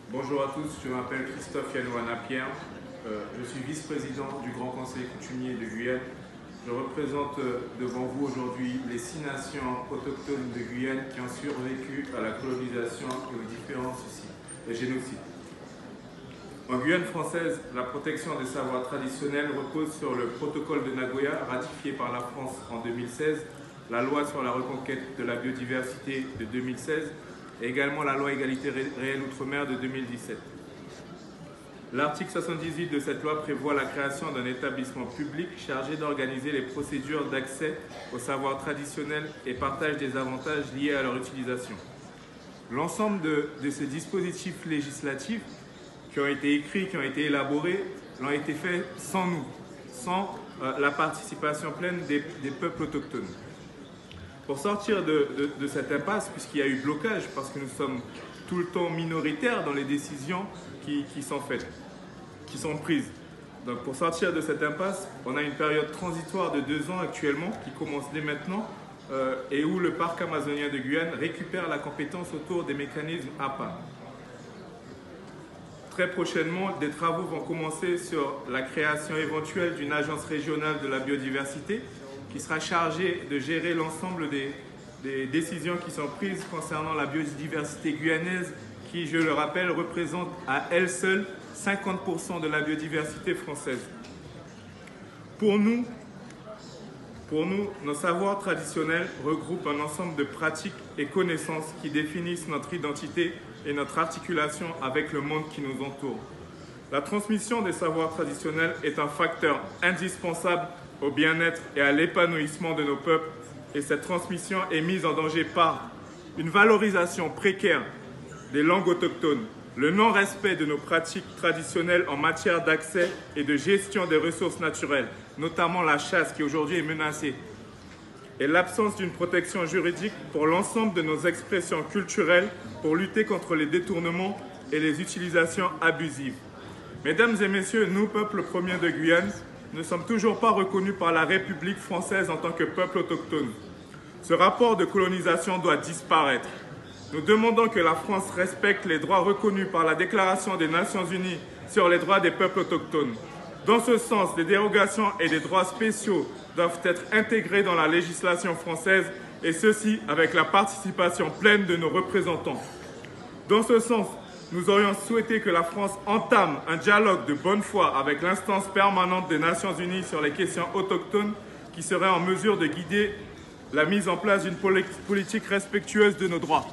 Bonjour à tous, je m'appelle Christophe Yanouana-Pierre, je suis vice-président du Grand Conseil coutumier de Guyane. Je représente devant vous aujourd'hui les 6 nations autochtones de Guyane qui ont survécu à la colonisation et aux différents génocides. En Guyane française, la protection des savoirs traditionnels repose sur le protocole de Nagoya ratifié par la France en 2016, la loi sur la reconquête de la biodiversité de 2016 et également la loi égalité réelle outre-mer de 2017. L'article 78 de cette loi prévoit la création d'un établissement public chargé d'organiser les procédures d'accès aux savoirs traditionnels et partage des avantages liés à leur utilisation. L'ensemble de ces dispositifs législatifs qui ont été écrits, qui ont été élaborés, l'ont été faits sans nous, sans la participation pleine des peuples autochtones. Pour sortir de cette impasse, puisqu'il y a eu blocage, parce que nous sommes tout le temps minoritaires dans les décisions qui sont faites, qui sont prises. Donc pour sortir de cette impasse, on a une période transitoire de 2 ans actuellement, qui commence dès maintenant, et où le parc amazonien de Guyane récupère la compétence autour des mécanismes APA. Très prochainement, des travaux vont commencer sur la création éventuelle d'une agence régionale de la biodiversité qui sera chargée de gérer l'ensemble des décisions qui sont prises concernant la biodiversité guyanaise qui, je le rappelle, représente à elle seule 50% de la biodiversité française. Pour nous, nos savoirs traditionnels regroupent un ensemble de pratiques et connaissances qui définissent notre identité et notre articulation avec le monde qui nous entoure. La transmission des savoirs traditionnels est un facteur indispensable au bien-être et à l'épanouissement de nos peuples, et cette transmission est mise en danger par une valorisation précaire des langues autochtones, le non-respect de nos pratiques traditionnelles en matière d'accès et de gestion des ressources naturelles, notamment la chasse qui aujourd'hui est menacée, et l'absence d'une protection juridique pour l'ensemble de nos expressions culturelles pour lutter contre les détournements et les utilisations abusives. Mesdames et messieurs, nous, peuple premier de Guyane, ne sommes toujours pas reconnus par la République française en tant que peuple autochtone. Ce rapport de colonisation doit disparaître. Nous demandons que la France respecte les droits reconnus par la Déclaration des Nations Unies sur les droits des peuples autochtones. Dans ce sens, des dérogations et des droits spéciaux doivent être intégrés dans la législation française, et ceci avec la participation pleine de nos représentants. Dans ce sens, nous aurions souhaité que la France entame un dialogue de bonne foi avec l'instance permanente des Nations Unies sur les questions autochtones qui serait en mesure de guider la mise en place d'une politique respectueuse de nos droits.